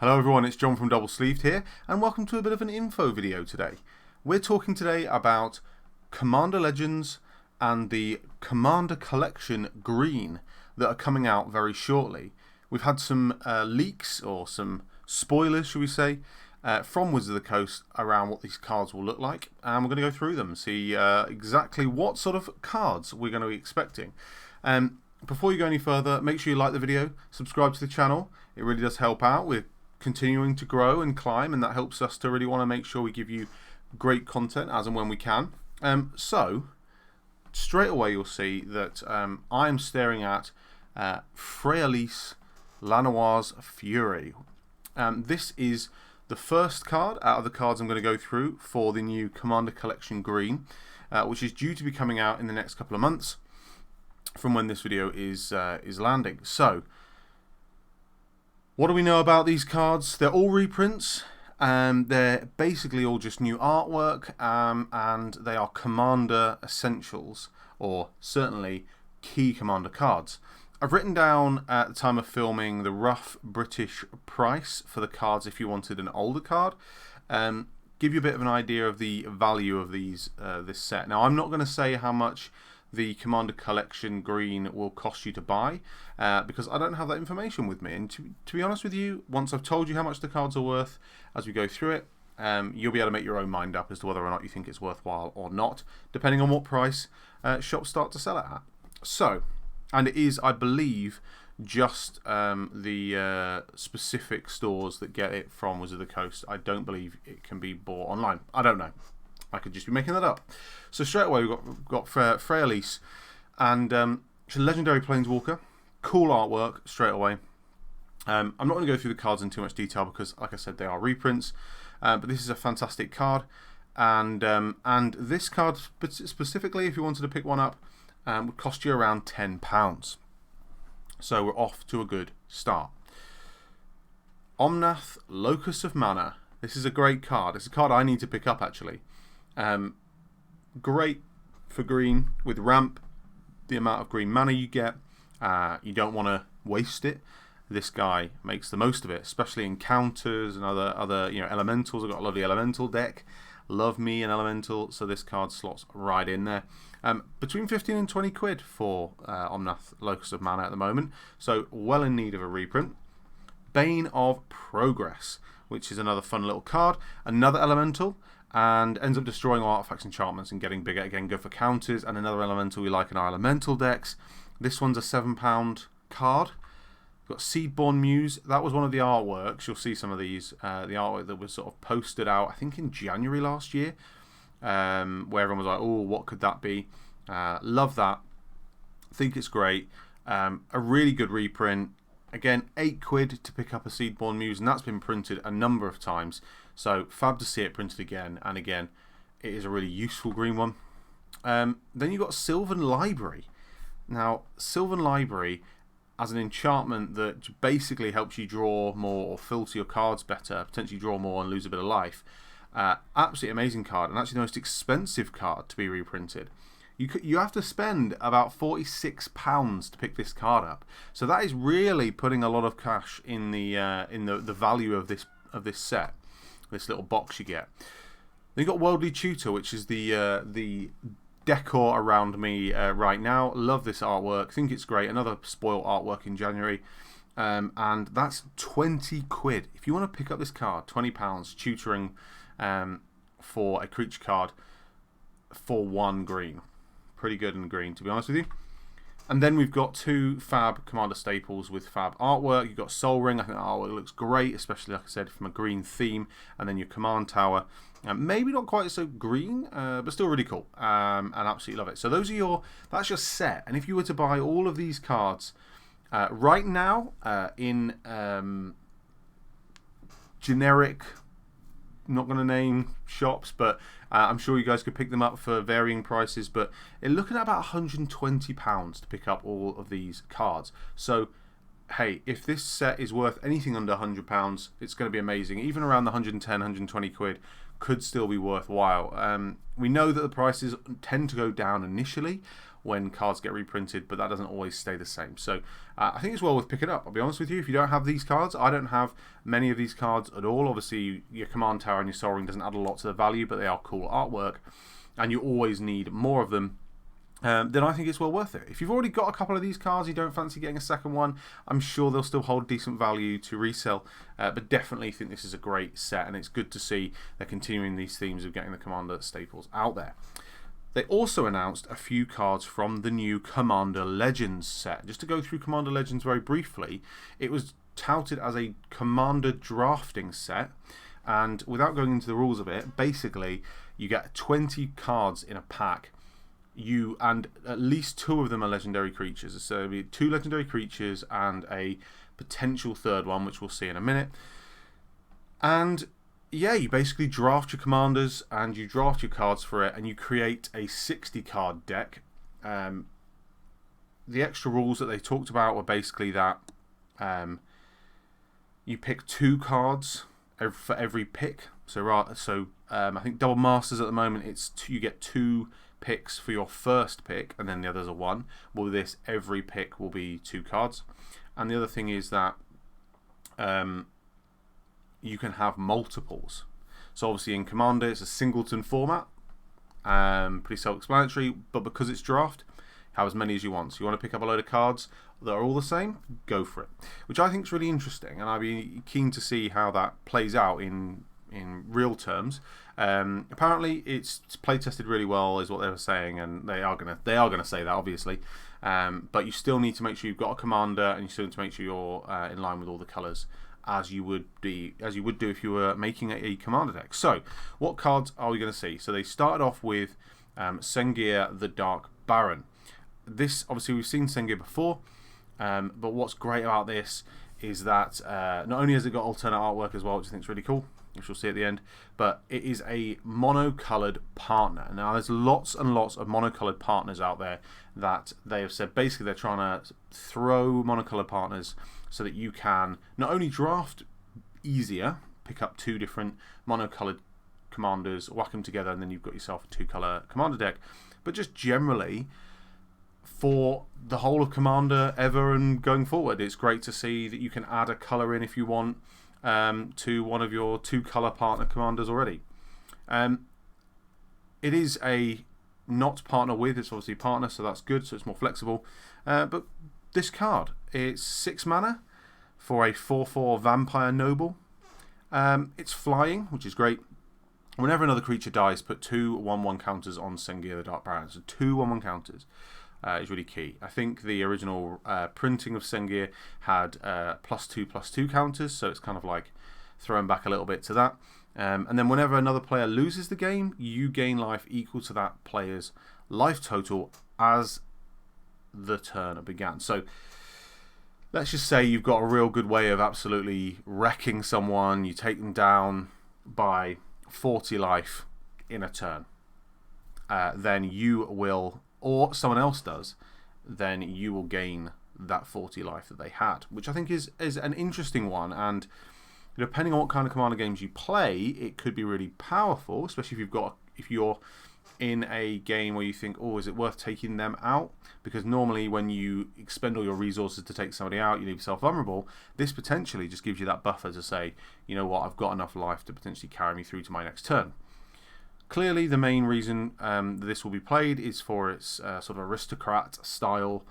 Hello everyone, it's John from DoubleSleeved here, and welcome to a bit of an info video today. We're talking today about Commander Legends and the Commander Collection Green that are coming out very shortly. We've had some leaks, or some spoilers, should we say, from Wizards of the Coast around what these cards will look like, and we're going to go through them, see exactly what sort of cards we're going to be expecting. Before you go any further, make sure you like the video, subscribe to the channel. It really does help out. We're continuing to grow and climb, and that helps us to really want to make sure we give you great content as and when we can. So straight away you'll see that I am staring at Freyalise Lanoir's Fury. This is the first card out of the cards I'm going to go through for the new Commander Collection Green, which is due to be coming out in the next couple of months from when this video is landing. So what do we know about these cards? They're all reprints. They're basically all just new artwork, and they are Commander essentials, or certainly key Commander cards. I've written down at the time of filming the rough British price for the cards if you wanted an older card. Give you a bit of an idea of the value of these this set. Now, I'm not going to say how much the Commander Collection Green will cost you to buy, because I don't have that information with me, and to be honest with you, once I've told you how much the cards are worth as we go through it, you'll be able to make your own mind up as to whether or not you think it's worthwhile or not, depending on what price shops start to sell it at. So, and it is, I believe, just the specific stores that get it from Wizards of the Coast. I don't believe it can be bought online. I don't know. I could just be making that up. So straight away we've got Freyalise, and she's a legendary Planeswalker. Cool artwork straight away. I'm not going to go through the cards in too much detail because, like I said, they are reprints. But this is a fantastic card, and this card specifically, if you wanted to pick one up, would cost you around £10. So we're off to a good start. Omnath, Locus of Mana. This is a great card. It's a card I need to pick up, actually. Great for green with ramp. The amount of green mana you get, you don't want to waste it. This guy makes the most of it, especially in counters and other elementals. I've got a lovely elemental deck. Love me an elemental, so this card slots right in there. Between 15 and 20 quid for Omnath, Locus of Mana at the moment, so well in need of a reprint. Bane of Progress, which is another fun little card, another elemental, and ends up destroying all artifacts, enchantments, and getting bigger. Again, good for counters, and another elemental we like in our elemental decks. This one's a £7 card. We've got Seedborn Muse. That was one of the artworks. You'll see some of these, the artwork that was sort of posted out, I think in January last year, where everyone was like, oh, what could that be? Love that. Think it's great. A really good reprint. Again, 8 quid to pick up a Seedborn Muse, and that's been printed a number of times. So fab to see it printed again and again. It is a really useful green one. Then you've got Sylvan Library. Now, Sylvan Library, as an enchantment that basically helps you draw more or filter your cards better, potentially draw more and lose a bit of life. Absolutely amazing card, and actually the most expensive card to be reprinted. You have to spend about £46 to pick this card up. So that is really putting a lot of cash in the value of this set, this little box you get. Then you've got Worldly Tutor, which is the decor around me right now. Love this artwork. Think it's great. Another spoil artwork in January. And that's 20 quid. If you want to pick up this card, £20, tutoring for a creature card for 1 green. Pretty good in green, to be honest with you. And then we've got 2 fab Commander staples with fab artwork. You've got Soul Ring. I think the artwork looks great, especially, like I said, from a green theme. And then your Command Tower. Maybe not quite so green, but still really cool. And absolutely love it. So those are that's your set. And if you were to buy all of these cards right now in generic, not going to name shops, but I'm sure you guys could pick them up for varying prices, but you're looking at about £120 to pick up all of these cards. So hey, if this set is worth anything under £100, it's going to be amazing. Even around the 110, 120 quid could still be worthwhile. We know that the prices tend to go down initially when cards get reprinted, but that doesn't always stay the same. So I think it's well worth picking up. I'll be honest with you, if you don't have these cards, I don't have many of these cards at all. Obviously, your Command Tower and your Sol Ring doesn't add a lot to the value, but they are cool artwork, and you always need more of them. Then I think it's well worth it. If you've already got a couple of these cards, you don't fancy getting a second one, I'm sure they'll still hold decent value to resell, but definitely think this is a great set, and it's good to see they're continuing these themes of getting the Commander staples out there. They also announced a few cards from the new Commander Legends set. Just to go through Commander Legends very briefly, it was touted as a Commander drafting set, and without going into the rules of it, basically you get 20 cards in a pack. And at least 2 of them are legendary creatures. So it'll be 2 legendary creatures and a potential third one, which we'll see in a minute. And yeah, you basically draft your commanders and you draft your cards for it, and you create a 60 card deck. The extra rules that they talked about were basically that you pick 2 cards for every pick. So I think Double Masters at the moment, you get 2 picks for your first pick, and then the others are 1. Well, this, every pick will be 2 cards. And the other thing is that you can have multiples. So obviously in Commander it's a singleton format, pretty self-explanatory, but because it's draft, have as many as you want. So you want to pick up a load of cards that are all the same, go for it, which I think is really interesting, and I'd be keen to see how that plays out in real terms. Apparently it's play tested really well, is what they were saying, and they are gonna say that, obviously. But you still need to make sure you've got a commander, and you still need to make sure you're in line with all the colours as you would do if you were making a commander deck. So what cards are we going to see? So they started off with Sengir the Dark Baron. This, obviously we've seen Sengir before, but what's great about this is that not only has it got alternate artwork as well, which I think is really cool, which we'll see at the end, but it is a mono-coloured partner. Now there's lots and lots of mono-coloured partners out there that they have said basically they're trying to throw mono-coloured partners so that you can not only draft easier, pick up 2 different mono-coloured commanders, whack them together, and then you've got yourself a 2-colour commander deck, but just generally for the whole of Commander ever and going forward, it's great to see that you can add a colour in if you want to one of your 2-colour partner commanders already. It is a not partner with, it's obviously partner, so that's good, so it's more flexible. But this card, it's 6 mana for a 4/4 Vampire Noble. It's flying, which is great. Whenever another creature dies, put 2 1/1 counters on Sengir the Dark Baron. So 2 1/1 counters is really key. I think the original printing of Sengir had +2/+2 counters, so it's kind of like throwing back a little bit to that. And then whenever another player loses the game, you gain life equal to that player's life total as the turn began. So let's just say you've got a real good way of absolutely wrecking someone. You take them down by 40 life in a turn. Then you will, or someone else does, then you will gain that 40 life that they had, which I think is an interesting one. And depending on what kind of Commander games you play, it could be really powerful, especially if you're in a game where you think, oh, is it worth taking them out? Because normally when you expend all your resources to take somebody out, you leave yourself vulnerable. This potentially just gives you that buffer to say, you know what, I've got enough life to potentially carry me through to my next turn. Clearly the main reason that this will be played is for its sort of aristocrat style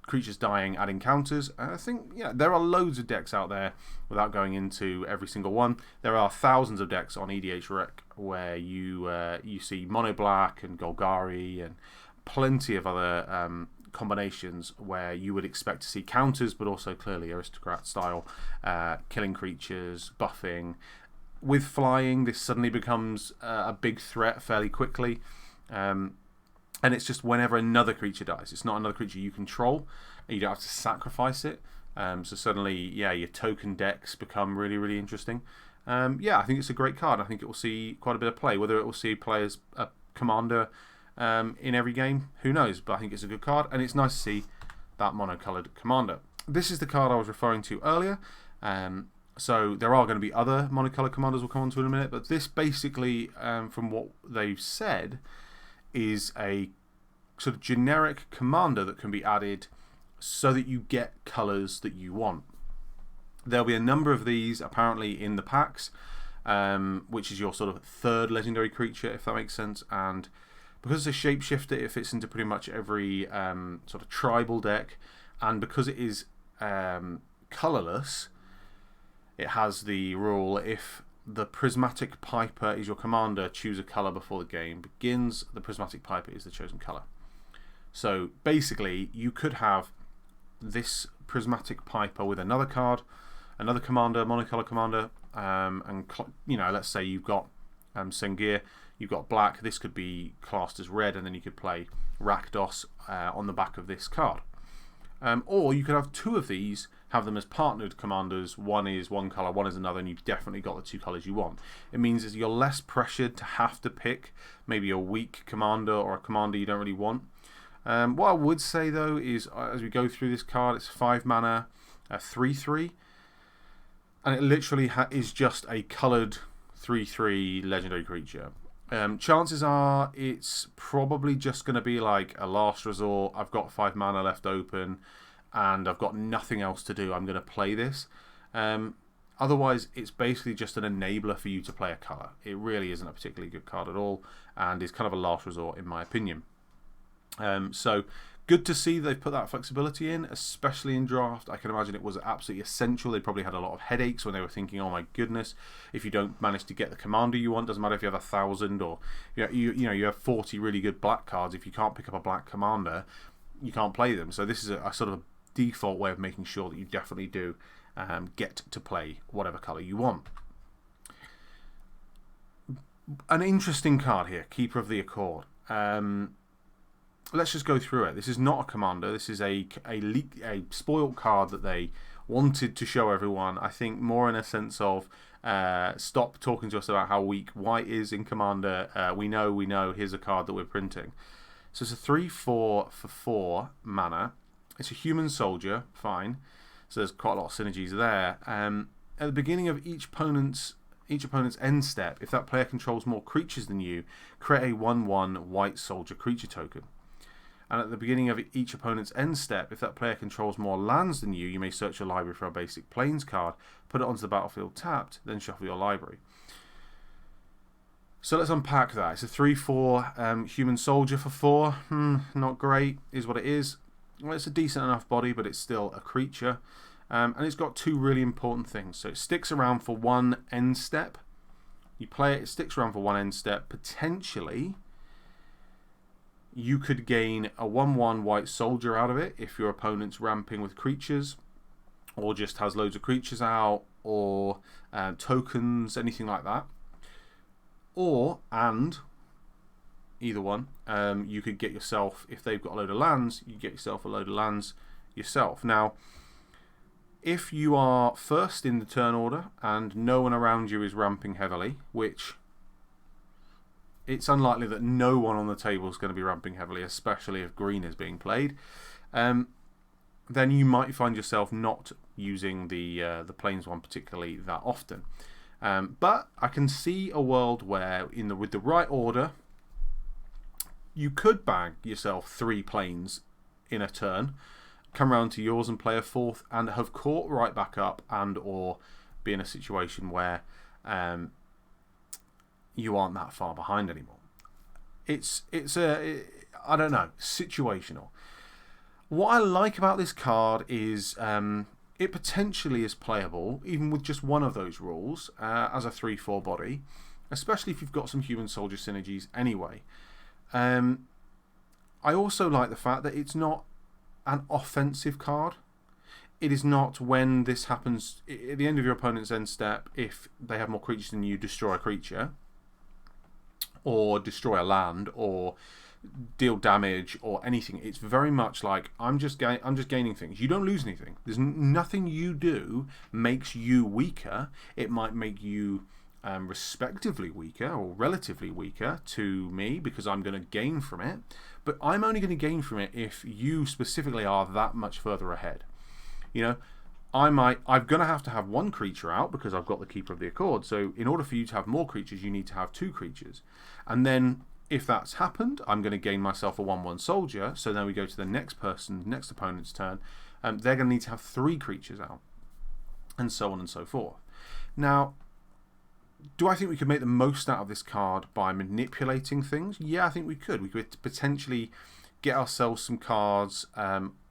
creatures dying, adding counters. I think there are loads of decks out there, without going into every single one. There are thousands of decks on EDH Rec where you see Mono Black and Golgari and plenty of other combinations where you would expect to see counters, but also clearly aristocrat style killing creatures, buffing. With flying, this suddenly becomes a big threat fairly quickly. And it's just whenever another creature dies. It's not another creature you control. You don't have to sacrifice it. So suddenly, your token decks become really, really interesting. I think it's a great card. I think it will see quite a bit of play. Whether it will see players a commander in every game, who knows? But I think it's a good card, and it's nice to see that mono-coloured commander. This is the card I was referring to earlier. So there are going to be other mono-coloured commanders we'll come on to in a minute. But this basically, from what they've said, is a sort of generic commander that can be added so that you get colours that you want. There'll be a number of these apparently in the packs, which is your sort of third legendary creature, if that makes sense. And because it's a shapeshifter, it fits into pretty much every sort of tribal deck, and because it is colourless, it has the rule: if the Prismatic Piper is your commander, choose a colour before the game begins. The Prismatic Piper is the chosen colour. So basically, you could have this Prismatic Piper with another card, another commander, monocolour commander, and let's say you've got Sengir, you've got black. This could be classed as red, and then you could play Rakdos on the back of this card. Or you could have two of these, have them as partnered commanders. One is one colour, one is another, and you've definitely got the two colours you want. It means that you're less pressured to have to pick maybe a weak commander or a commander you don't really want. What I would say though is, as we go through this card, it's 5 mana, 3/3, and it literally is just a coloured 3/3 legendary creature. Chances are it's probably just going to be like a last resort. I've got 5 mana left open and I've got nothing else to do. I'm going to play this. Otherwise, it's basically just an enabler for you to play a colour. It really isn't a particularly good card at all, and is kind of a last resort in my opinion. So good to see they've put that flexibility in, especially in draft. I can imagine it was absolutely essential. They probably had a lot of headaches when they were thinking, oh my goodness, if you don't manage to get the commander you want, doesn't matter if you have 1,000 or you have 40 really good black cards. If you can't pick up a black commander, you can't play them. So this is a sort of a default way of making sure that you definitely do get to play whatever colour you want. An interesting card here, Keeper of the Accord. Let's just go through it. This is not a commander. This is a spoiled card that they wanted to show everyone. I think more in a sense of stop talking to us about how weak white is in commander. We know. Here's a card that we're printing. So it's a 3/4 for 4 mana. It's a human soldier. Fine. So there's quite a lot of synergies there. At the beginning of each opponent's end step, if that player controls more creatures than you, create a 1/1 white soldier creature token. And at the beginning of each opponent's end step, if that player controls more lands than you may search your library for a basic plains card, put it onto the battlefield tapped, then shuffle your library. So let's unpack that. It's a 3/4 human soldier for 4. Not great, is what it is. Well, it's a decent enough body, but it's still a creature. And it's got two really important things. So it sticks around for one end step. You play it, it sticks around for one end step. Potentially, you could gain a 1/1 white soldier out of it if your opponent's ramping with creatures, or just has loads of creatures out, or tokens, anything like that. And either one, you could get yourself, if they've got a load of lands, you get yourself a load of lands yourself. Now, if you are first in the turn order and no one around you is ramping heavily, which it's unlikely that no one on the table is going to be ramping heavily, especially if green is being played, then you might find yourself not using the plains one particularly that often. But I can see a world where, with the right order, you could bag yourself 3 plains in a turn, come round to yours and play a 4th, and have caught right back up, and or be in a situation where you aren't that far behind anymore. It's I don't know, situational. What I like about this card is it potentially is playable even with just one of those rules as a 3/4 body, especially if you've got some human soldier synergies anyway. I also like the fact that it's not an offensive card. It is not, when this happens at the end of your opponent's end step, if they have more creatures than you, destroy a creature, or destroy a land, or deal damage, or anything. It's very much like, I'm just gaining things. You don't lose anything. There's nothing you do makes you weaker. It might make you respectively weaker, or relatively weaker to me, because I'm going to gain from it. But I'm only going to gain from it if you specifically are that much further ahead. I'm going to have one creature out because I've got the Keeper of the Accord. So in order for you to have more creatures, you need to have 2 creatures. And then if that's happened, I'm going to gain myself a 1/1 soldier. So then we go to the next opponent's turn. They're going to need to have 3 creatures out, and so on and so forth. Now, do I think we could make the most out of this card by manipulating things? Yeah, I think we could. We could potentially get ourselves some cards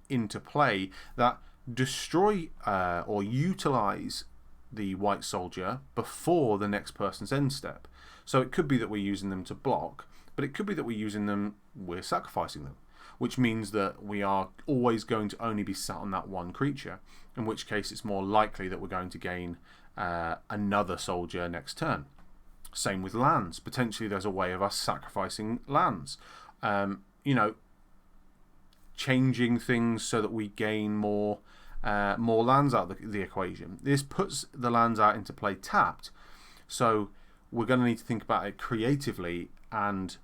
into play that destroy or utilize the white soldier before the next person's end step. So it could be that we're using them to block, but it could be that we're sacrificing them, which means that we are always going to only be sat on that 1 creature, in which case it's more likely that we're going to gain another soldier next turn. Same with lands. Potentially there's a way of us sacrificing lands. Changing things so that we gain more lands out of the equation. This puts the lands out into play tapped, so we're going to need to think about it creatively, and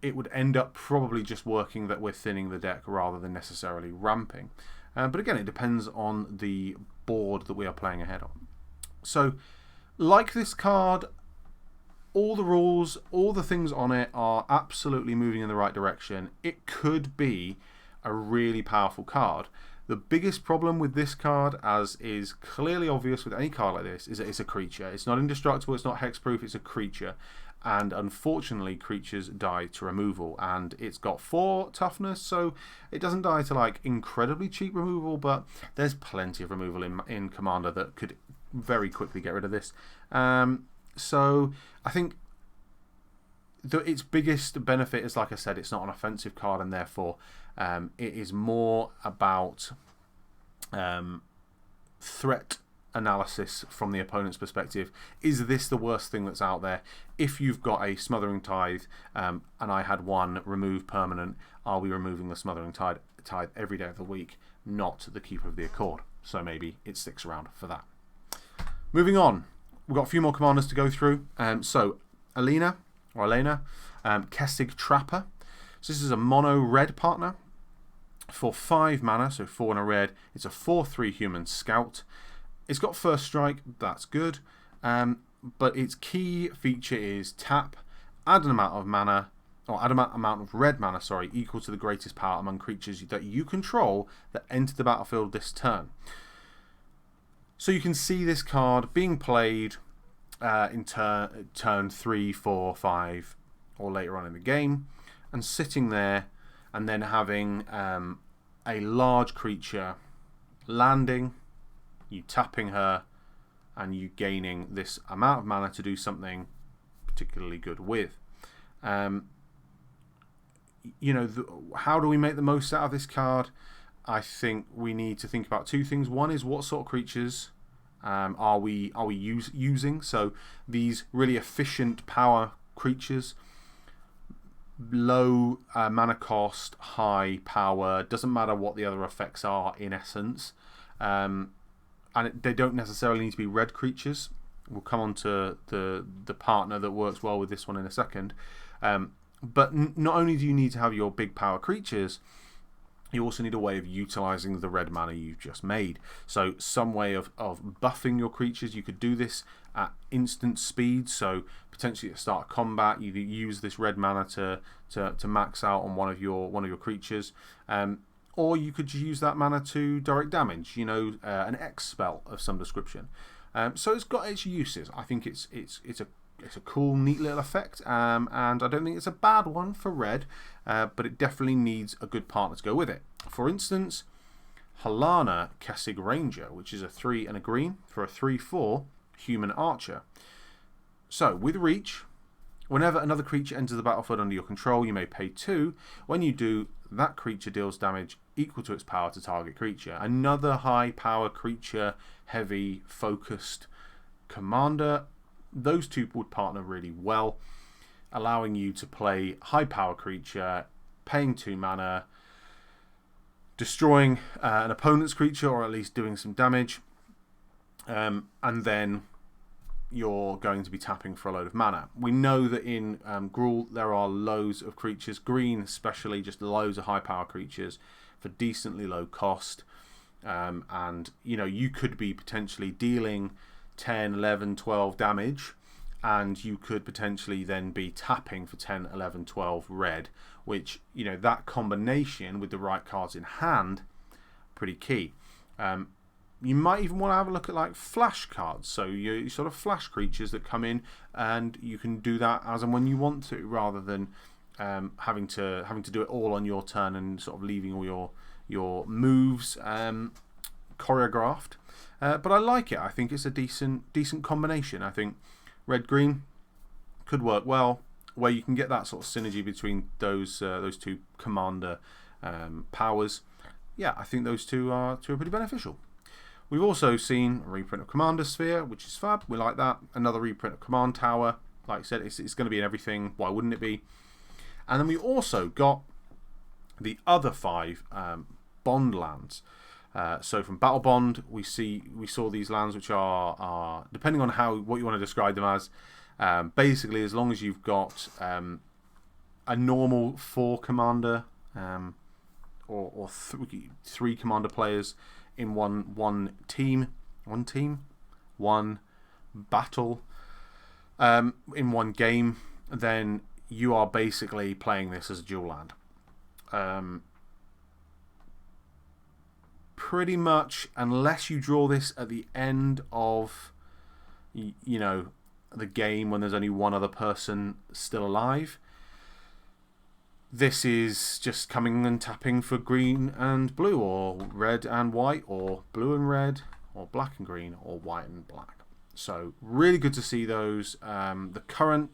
it would end up probably just working that we're thinning the deck rather than necessarily ramping. But again, it depends on the board that we are playing ahead on. So, like this card, all the rules, all the things on it are absolutely moving in the right direction. It could be a really powerful card. The biggest problem with this card, as is clearly obvious with any card like this, is that it's a creature. It's not indestructible, it's not hexproof, it's a creature. And unfortunately, creatures die to removal. And it's got 4 toughness, so it doesn't die to like incredibly cheap removal, but there's plenty of removal in Commander that could very quickly get rid of this. So I think its biggest benefit is, like I said, it's not an offensive card, and therefore it is more about threat analysis from the opponent's perspective. Is this the worst thing that's out there? If you've got a Smothering Tithe and I had 1 remove permanent, are we removing the Smothering Tithe every day of the week, not the Keeper of the Accord? So maybe it sticks around for that. Moving on, we've got a few more commanders to go through. So Elena, Kessig Trapper. So this is a mono red partner for 5 mana, so 4 and a red. It's a 4/3 human scout. It's got first strike, that's good. But its key feature is tap, add an amount of mana, or add an amount of red mana, equal to the greatest power among creatures that you control that enter the battlefield this turn. So you can see this card being played in turn 3, 4, 5, or later on in the game, and sitting there, and then having a large creature landing, you tapping her, and you gaining this amount of mana to do something particularly good with. How do we make the most out of this card? I think we need to think about 2 things. One is, what sort of creatures are we using? So these really efficient power creatures, low mana cost, high power, doesn't matter what the other effects are in essence. And they don't necessarily need to be red creatures. We'll come on to the partner that works well with this one in a second. But not only do you need to have your big power creatures, you also need a way of utilising the red mana you've just made. So some way of buffing your creatures. You could do this at instant speed. So potentially at the start of combat, you use this red mana to max out on one of your creatures. Or you could use that mana to direct damage, an X spell of some description. So it's got its uses. I think it's a cool, neat little effect, and I don't think it's a bad one for red, but it definitely needs a good partner to go with it. For instance, Halana Kessig Ranger, which is a 3 and a green for a 3/4 human archer. So with reach, whenever another creature enters the battlefield under your control, you may pay 2. When you do, that creature deals damage equal to its power to target creature. Another high power creature, heavy, focused commander. Those 2 would partner really well, allowing you to play high power creature, paying 2 mana, destroying an opponent's creature, or at least doing some damage, and then you're going to be tapping for a load of mana. We know that in Gruul there are loads of creatures, green especially, just loads of high power creatures for decently low cost, and you could be potentially dealing 10, 11, 12 damage and you could potentially then be tapping for 10, 11, 12 red, which, you know, that combination with the right cards in hand, pretty key. You might even want to have a look at like flash cards, so you sort of flash creatures that come in, and you can do that as and when you want to, rather than having to do it all on your turn and sort of leaving all your moves choreographed. But I like it. I think it's a decent combination. I think red green could work well, where you can get that sort of synergy between those two commander powers. Yeah, I think those two are pretty beneficial. We've also seen a reprint of Commander Sphere, which is fab. We like that. Another reprint of Command Tower. Like I said, it's going to be in everything. Why wouldn't it be? And then we also got the other 5 Bond lands. So from Battle Bond, we saw these lands, which are depending on what you want to describe them as. Basically, as long as you've got a normal 4 commander or 3 commander players in one battle in one game, then you are basically playing this as a dual land. Pretty much, unless you draw this at the end of the game when there's only one other person still alive, this is just coming and tapping for green and blue, or red and white, or blue and red, or black and green, or white and black. So really good to see those. The current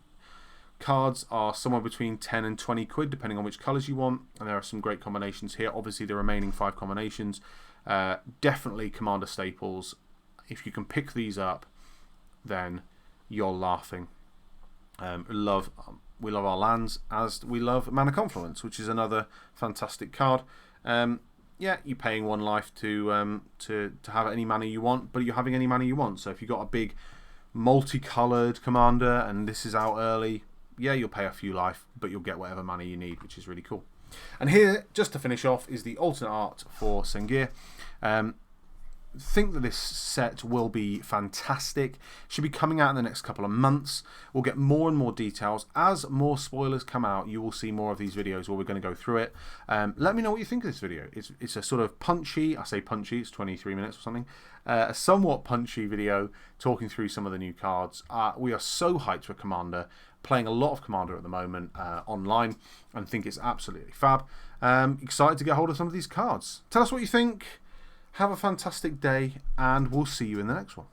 cards are somewhere between 10 and 20 quid, depending on which colours you want, and there are some great combinations here. Obviously, the remaining 5 combinations, definitely Commander staples. If you can pick these up, then you're laughing. We love our lands, as we love Mana Confluence, which is another fantastic card. Yeah, you're paying 1 life to have any mana you want, but you're having any mana you want. So if you've got a big multicoloured commander and this is out early, yeah, you'll pay a few life, but you'll get whatever mana you need, which is really cool. And here, just to finish off, is the alternate art for Sengir. Think that this set will be fantastic. Should be coming out in the next couple of months. We'll get more and more details. As more spoilers come out, you will see more of these videos where we're going to go through it. Let me know what you think of this video. It's a sort of punchy, I say punchy, it's 23 minutes or something, a somewhat punchy video talking through some of the new cards. We are so hyped for Commander, playing a lot of Commander at the moment online, and think it's absolutely fab. Excited to get hold of some of these cards. Tell us what you think. Have a fantastic day, and we'll see you in the next one.